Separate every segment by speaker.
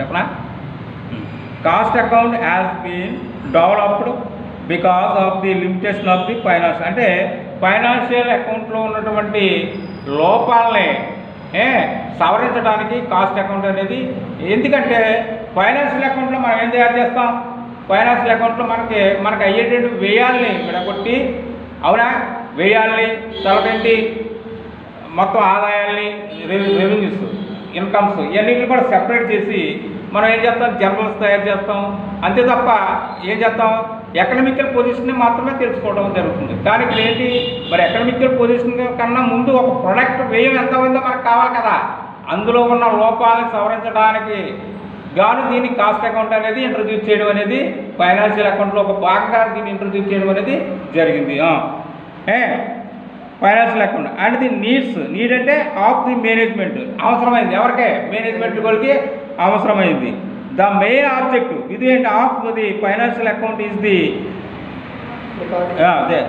Speaker 1: చెప్పనా? Cost account has been developed because of the limitation of the finance. అంటే financial అకౌంట్లో ఉన్నటువంటి లోపాలని సవరించడానికి కాస్ట్ అకౌంట్ అనేది. ఎందుకంటే ఫైనాన్షియల్ అకౌంట్లో మనం ఏం తయారు చేస్తాం? ఫైనాన్షియల్ అకౌంట్లో మనకి అయ్యేటువంటి వ్యయాల్ని విడగొట్టి, అవునా, వ్యయాల్ని తలపెట్టి మొత్తం ఆదాయాల్ని, రెవెన్యూస్, ఇన్కమ్స్ ఇవన్నిటిని కూడా సెపరేట్ చేసి మనం ఏం చేస్తాం? జనరల్స్ తయారు చేస్తాం. అంతే తప్ప ఏం చేస్తాం? ఎకనామికల్ పొజిషన్ని మాత్రమే తెలుసుకోవడం జరుగుతుంది. కానీ ఇక్కడ ఏంటి, మరి ఎకనామికల్ పొజిషన్ కన్నా ముందు ఒక ప్రొడక్ట్ వ్యయం ఎంత ఉందో మనకు కావాలి కదా. అందులో ఉన్న లోపాలను సవరించడానికి గాను దీన్ని కాస్ట్ అకౌంట్ అనేది ఇంట్రడ్యూస్ చేయడం అనేది, ఫైనాన్షియల్ అకౌంట్లో ఒక భాగంగా దీన్ని ఇంట్రడ్యూస్ చేయడం అనేది జరిగింది. Financial account and the need అంటే ఆఫ్ ది మేనేజ్మెంట్, అవసరమైంది ఎవరికే? మేనేజ్మెంట్ వాళ్ళకి అవసరమైంది. ద మెయిన్ ఆబ్జెక్టివ్ ఇది ఏంటి of the financial account is the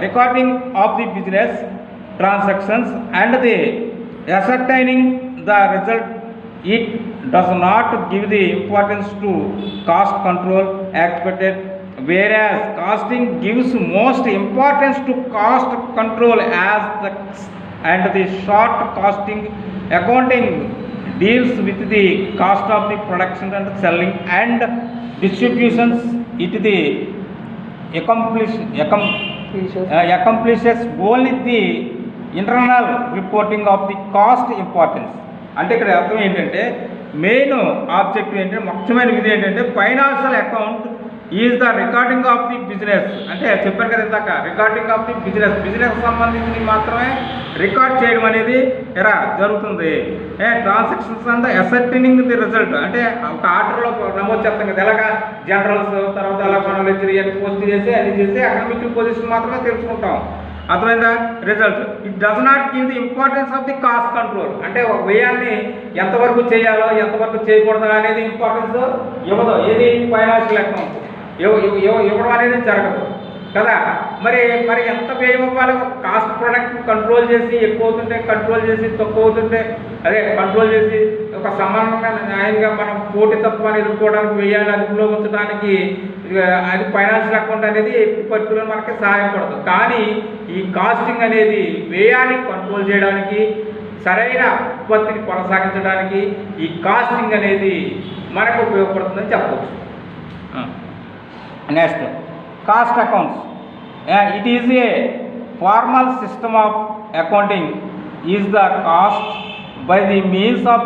Speaker 1: recording of the business transactions and the ascertaining the result. It does not give the importance to cost control expected, whereas costing gives most importance to cost control as and the short costing accounting deals with the cost of the production and selling and distributions. It the accomplishes only the internal reporting of the cost importance. అంటే ఇక్కడ అర్థం ఏంటంటే main objective ఏంటంటే, ముఖ్యమైన విధి ఏంటంటే financial account is the recording of the business. అంటే చెప్పారు కదా ఇందాక, రికార్డింగ్ ఆఫ్ ది బిజినెస్ సంబంధించి మాత్రమే రికార్డ్ చేయడం అనేది ఎలా జరుగుతుంది. Transactions and ascertaining the result. అంటే ఒక ఆర్డర్లో నమోదు చేస్తాం కదా, ఎలాగా జనరల్స్, తర్వాత అలా మనం లెజర్ పోస్ట్ చేసి అన్ని చేసి ఎకనామికల్ పొజిషన్ మాత్రమే తెలుసుకుంటాం. అర్థమైందా? Result it does not give the importance of the cost control. అంటే ఒక వ్యయాన్ని ఎంతవరకు చేయాలో ఎంతవరకు చేయకూడదు అనేది ఇంపార్టెన్స్ ఇవ్వదు. ఏది? ఫైనాన్షియల్ అకౌంట్ ఇవ్వడం అనేది జరగదు కదా. మరి ఎంత వ్యయం ఇవ్వాలి? కాస్ట్ ప్రొడక్ట్ కంట్రోల్ చేసి ఎక్కువ అవుతుంటే కంట్రోల్ చేసి, తక్కువ అవుతుంటే అదే కంట్రోల్ చేసి, ఒక సమానంగా న్యాయంగా మనం పోటీ తత్వాన్ని ఎదుర్కోవడానికి వ్యయాన్ని అదుపులో ఉంచడానికి అది ఫైనాన్షియల్ అకౌంట్ అనేది ఎట్టి పరిస్థితుల్లో మనకి సహాయపడదు. కానీ ఈ కాస్టింగ్ అనేది వ్యయాన్ని కంట్రోల్ చేయడానికి, సరైన ఉత్పత్తిని కొనసాగించడానికి ఈ కాస్టింగ్ అనేది మనకు ఉపయోగపడుతుందని చెప్పవచ్చు. Next cost accounts. It is a formal system of accounting is the cost by the means of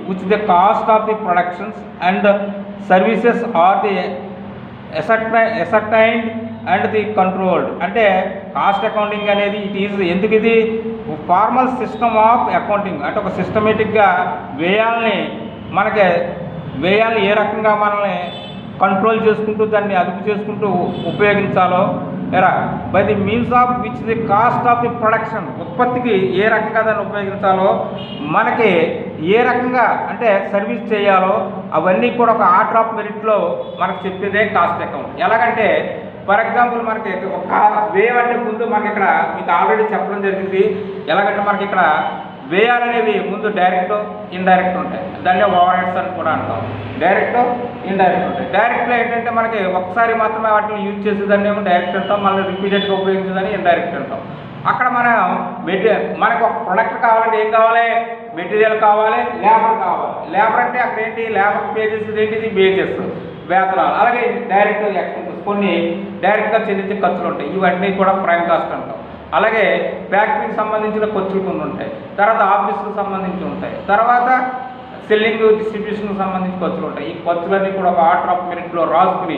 Speaker 1: which the cost of the productions and the services are the ascertained and the controlled. అంటే cost accounting అనేది it is ఎందుకు ఇది formal system of accounting. అంటే ఒక సిస్టమేటిక్గా వ్యయాల్ని ఏ రకంగా మనల్ని control చేసుకుంటూ దాన్ని అదుపు చేసుకుంటూ ఉపయోగించాలో, by the means of which the cost of the production, ఉత్పత్తికి ఏ రకంగా దాన్ని ఉపయోగించాలో, మనకి ఏ రకంగా అంటే సర్వీస్ చేయాలో అవన్నీ కూడా ఒక ఆర్డర్ ఆఫ్ మెరిట్లో మనకు చెప్పేదే కాస్ట్ అకౌంట్. ఎలాగంటే ఫర్ ఎగ్జాంపుల్ మనకి ఒక వ్యయం అంటే ముందు మనకి ఇక్కడ మీకు ఆల్రెడీ చెప్పడం జరిగింది. ఎలాగంటే మనకి ఇక్కడ వ్యయాలు అనేవి ముందు డైరెక్ట్, ఇండైరెక్ట్ ఉంటాయి. దాన్ని ఓవర్ హెడ్స్ అని కూడా అంటాం. డైరెక్ట్, ఇండైరెక్ట్ ఉంటాయి. డైరెక్ట్లో ఏంటంటే మనకి ఒకసారి మాత్రమే వాటిని యూజ్ చేసేదాన్ని ఏమో డైరెక్ట్ అంటాం, మళ్ళీ రిపీటెడ్గా ఉపయోగించేదాన్ని ఇండైరెక్ట్ అంటాం. అక్కడ మనకు ఒక ప్రొడక్ట్ కావాలంటే ఏం కావాలి? మెటీరియల్ కావాలి, లేబర్ కావాలి. లేబర్ అంటే అక్కడ ఏంటి? లేబర్ పే చేసేది ఏంటిది? వేజెస్, వేతనాలు. అలాగే డైరెక్ట్ ఎక్స్పెన్సెస్, కొన్ని డైరెక్ట్గా చెల్లించే ఖర్చులు ఉంటాయి. ఇవన్నీ కూడా ప్రైమ్ కాస్ట్ అంటాం. అలాగే ఫ్యాక్టరీకి సంబంధించిన ఖర్చులు కొన్ని ఉంటాయి, తర్వాత ఆఫీస్కి సంబంధించి ఉంటాయి, తర్వాత సెల్లింగ్ డిస్ట్రిబ్యూషన్కి సంబంధించి ఖర్చులు ఉంటాయి. ఈ ఖర్చులన్నీ కూడా ఒక ఆర్డర్ ఆఫ్ మెరిట్లో రాసుకుని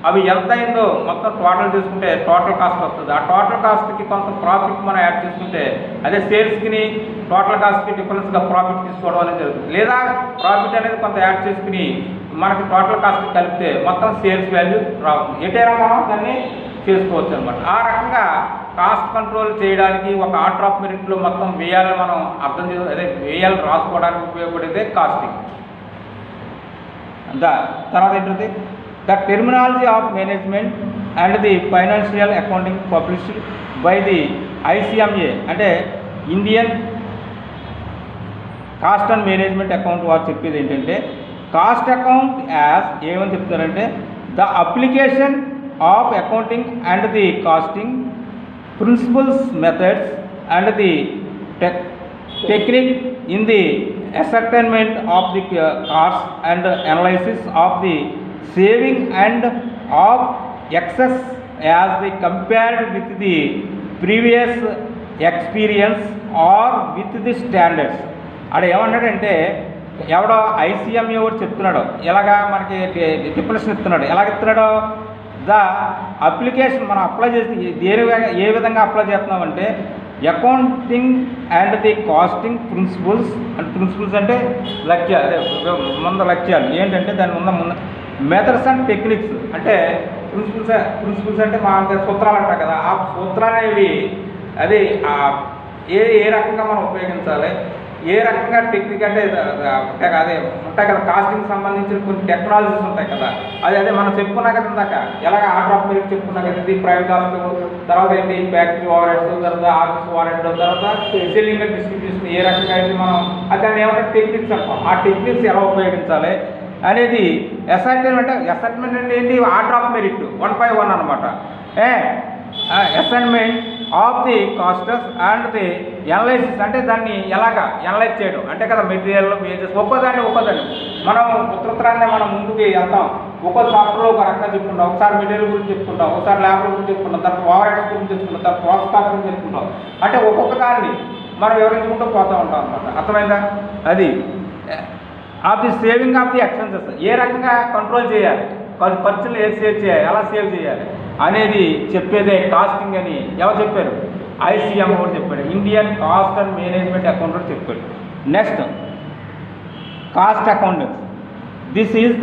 Speaker 1: అవి ఎంత అయిందో మొత్తం టోటల్ చేసుకుంటే టోటల్ కాస్ట్ వస్తుంది. ఆ టోటల్ కాస్ట్కి కొంత ప్రాఫిట్ మనం యాడ్ చేసుకుంటే అదే సేల్స్కి టోటల్ కాస్ట్కి డిఫరెన్స్గా ప్రాఫిట్ తీసుకోవడం అనేది జరుగుతుంది. లేదా ప్రాఫిట్ అనేది కొంత యాడ్ చేసుకుని మనకి టోటల్ కాస్ట్ కలిపితే మొత్తం సేల్స్ వాల్యూ రావుతుంది. ఎటైనా మనం దాన్ని చేసుకోవచ్చు అనమాట. ఆ రకంగా కాస్ట్ కంట్రోల్ చేయడానికి ఒక ఆర్డర్ ఆఫ్ మెరిట్లో మొత్తం వ్యయాలను మనం అర్థం అదే వ్యయాలు రాసుకోవడానికి ఉపయోగపడేదే కాస్టింగ్. తర్వాత ఏంటంటే the terminology of management and the financial accounting published by the ICMA అంటే Indian cost and management account వారు చెప్పేది ఏంటంటే కాస్ట్ అకౌంట్ యాజ్ ఏమని చెప్తారంటే the application of accounting and the costing principles methods and the technique in the ascertainment of the cost and analysis of the saving and of excess as they compared with the previous experience or with the standards. అక్కడ ఏమన్నాడంటే ఎవడో ICM ఎవరు చెప్తున్నాడు ఎలాగా మనకి definition ఇస్తున్నాడు ఎలాగ ఇస్తున్నాడో ద అప్లికేషన్ మనం అప్లై చేసి ఏ విధంగా అప్లై చేస్తున్నామంటే accounting and the costing principles అంటే లక్ష్యాలు అదే ముందు లక్ష్యాలు ఏంటంటే దాని ముందు మెథడ్స్ అండ్ టెక్నిక్స్ అంటే ప్రిన్సిపల్స్ అంటే మా సూత్రాలు అంటారు కదా ఆ సూత్రాలు అనేవి అది ఏ రకంగా మనం ఉపయోగించాలి ఏ రకంగా టెక్నిక్ అంటే అదే ఉంటాయి కదా కాస్టింగ్ సంబంధించిన కొన్ని టెక్నాలజీస్ ఉంటాయి కదా అదే మనం చెప్పుకున్నా కదా ఇందాక ఎలాగ ఆర్డర్ ఆఫ్ మెరిట్ చెప్పుకున్నా కదా ఇది ప్రైవేట్ కాస్ట్ తర్వాత ఏంటి ఫ్యాక్టరీ ఓవర్హెడ్స్ తర్వాత ఆఫీస్ వారెంట్ తర్వాత సెల్లింగ్ అండ్ డిస్ట్రిబ్యూషన్ ఏ రకంగా అయితే మనం దాన్ని ఏమంటే టెక్నిక్స్ అంటాం ఆ టెక్నిక్స్ ఎలా ఉపయోగించాలి అనేది అసైన్మెంట్ అంటే ఏంటి ఆర్డర్ ఆఫ్ మెరిట్ 1/1 అనమాట assignment of the costers and the analysis అంటే దాన్ని ఎలాగా ఎనలైజ్ చేయడం అంటే కదా మెటీరియల్ వేజెస్ ఒక్కోదాన్ని మనం ఉత్తరాన్ని మనం ముందుకు వెళ్తాం ఒక్కో సాఫ్ట్వేర్లో ఒక రకంగా చెప్పుకుంటాం ఒకసారి మెటీరియల్ గురించి చెప్పుకుంటాం ఒకసారి ల్యాబ్ గురించి చెప్పుకుంటాం తర్వాత ఓవర్ హెడ్స్ గురించి చెప్పుకుంటాం తర్వాత ప్రాసెస్ కాస్ట్ గురించి చెప్పుకుంటాం అంటే ఒక్కొక్క దాన్ని మనం వివరించుకుంటూ పోతూ ఉంటాం అనమాట అర్థమైందా అది of the saving of the expenses ఏ రకంగా కంట్రోల్ చేయాలి ఖర్చులు ఏ సేవ్ చేయాలి ఎలా సేవ్ చేయాలి అనేది చెప్పేదే కాస్టింగ్ అని ఎవరు చెప్పారు ఐసీఎం కూడా చెప్పాడు Indian cost and management account చెప్పాడు next cost accountants this is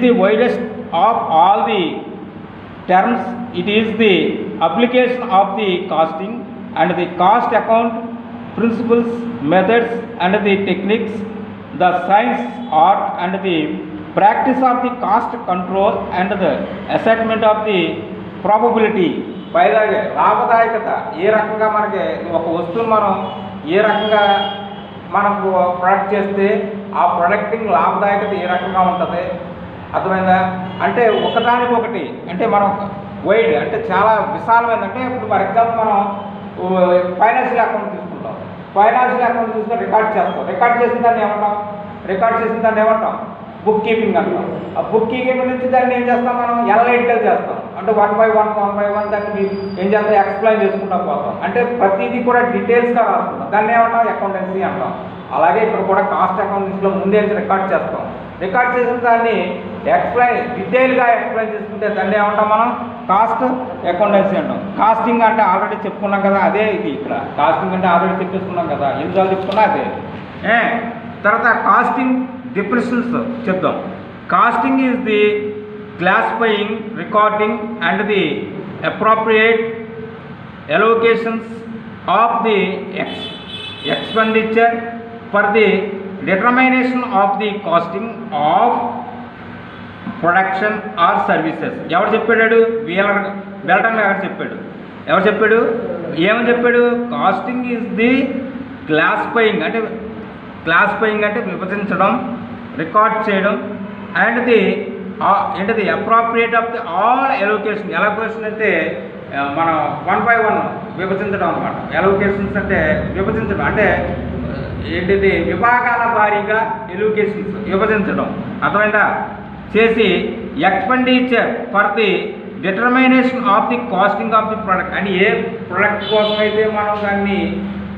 Speaker 1: the widest of all the terms it is the application of the costing and the cost account principles methods and the techniques the science art and the practice of the cost control and the assessment of the probability పైలాగే లాభదాయకత ఏ రకంగా మనకి ఒక వస్తువును మనం ఏ రకంగా మనకు product చేస్తే ఆ ప్రొడక్టింగ్ లాభదాయకత ఏ రకంగా ఉంటుంది అర్థమైందా అంటే ఒకదానికొకటి అంటే మనం వైడ్ అంటే చాలా విశాలమైంది అంటే ఇప్పుడు ఫర్ ఎగ్జాంపుల్ మనం ఫైనాన్షియల్ అకౌంట్ తీసుకుంటాం ఫైనాన్షియల్ అకౌంట్ చూస్తే రికార్డ్ చేసిన దాన్ని ఏమంటాం బుక్ కీపింగ్ అంటాం ఆ బుక్ కీపింగ్ నుంచి దాన్ని ఏం చేస్తాం మనం ఎనలైటికల్ చేస్తాం అంటే 1/1 దాన్ని ఏం చేస్తాం ఎక్స్ప్లెయిన్ చేసుకుంటాం పోతాం అంటే ప్రతిదీ కూడా డీటెయిల్స్గా రాసుకుంటాం దాన్ని ఏమంటాం అకౌంటెన్సీ అంటాం అలాగే ఇక్కడ కూడా కాస్ట్ అకౌంటెన్సీలో ముందే రికార్డ్ చేసిన దాన్ని డీటెయిల్గా ఎక్స్ప్లెయిన్ చేసుకుంటే దాన్ని ఏమంటాం మనం కాస్ట్ అకౌంటెన్సీ అంటాం కాస్టింగ్ అంటే ఆల్రెడీ చెప్పుకున్నాం కదా అదే ఇది ఇక్కడ కాస్టింగ్ అంటే ఆల్రెడీ చెప్పేసుకున్నాం కదా ఎన్నిసార్లు చెప్పుకున్నా అదే తర్వాత కాస్టింగ్ డిఫరెన్షన్స్ చెప్దాం costing is the classifying recording and the appropriate allocations of the expenditure for the determination of the costing of production or services. ఎవరు చెప్పాడు వెల్టన్ ఎవరు చెప్పాడు ఏమని చెప్పాడు కాస్టింగ్ ఈజ్ ది క్లాసిఫైయింగ్ అంటే విభజించడం రికార్డ్ చేయడం అండ్ ది ఏంటిది appropriate of the all allocation అంటే మనం 1/1 విభజించడం అన్నమాట ఎలోకేషన్స్ అంటే విభజించడం అంటే ఏంటిది విభాగాల వారీగా ఎలోకేషన్స్ విభజించడం అర్థమైందా చేసి expenditure for the determination of the costing of the product అని ఏ ప్రోడక్ట్ కోసం అయితే మనం దాన్ని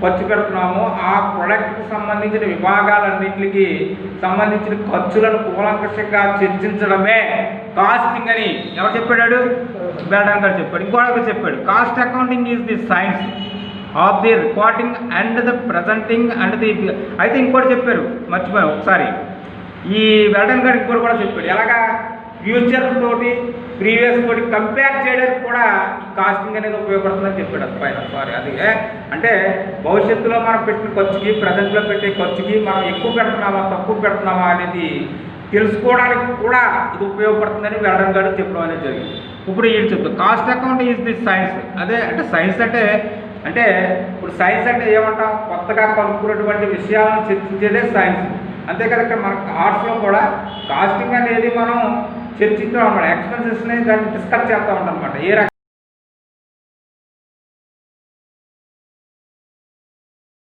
Speaker 1: ఖర్చు పెడుతున్నామో ఆ ప్రోడక్ట్కి సంబంధించిన విభాగాలన్నింటికి సంబంధించిన ఖర్చులను కూలంకషంగా చర్చించడమే కాస్టింగ్ అని ఎవరు చెప్పాడు బెల్టన్ గారు చెప్పాడు ఇంకోటి చెప్పాడు cost accounting is the science of the recording and the presenting and the అయితే ఇంకోటి చెప్పారు మర్చిపోయాం ఒకసారి ఈ బెల్టన్ గారు ఇంకోటి కూడా చెప్పాడు ఎలాగా ఫ్యూచర్ తోటి ప్రీవియస్ తోటి కంపేర్ చేయడానికి కూడా ఈ కాస్టింగ్ అనేది ఉపయోగపడుతుందని చెప్పాడు అది పైన అది అంటే భవిష్యత్తులో మనం పెట్టిన ఖర్చుకి ప్రజెంట్లో పెట్టే ఖర్చుకి మనం ఎక్కువ పెడుతున్నామా తక్కువ పెడుతున్నామా అనేది తెలుసుకోవడానికి కూడా ఇది ఉపయోగపడుతుందని బెల్టన్ గారు చెప్పడం అనేది జరిగింది ఇప్పుడు వీళ్ళు చెప్తారు cost account is the science అదే అంటే సైన్స్ అంటే అంటే ఇప్పుడు సైన్స్ అంటే ఏమంటాం, కొత్తగా కనుక్కున్నటువంటి విషయాలను చర్చించేదే సైన్స్. అంతే కదా, ఇక్కడ మన ఆర్ట్స్లో కూడా కాస్టింగ్ అనేది మనం చర్చిస్తాం అన్నమాట, ఎక్స్పెన్సెస్ని దాన్ని డిస్కస్ చేస్తూ ఉంటాం అనమాట. ఏ రకంగా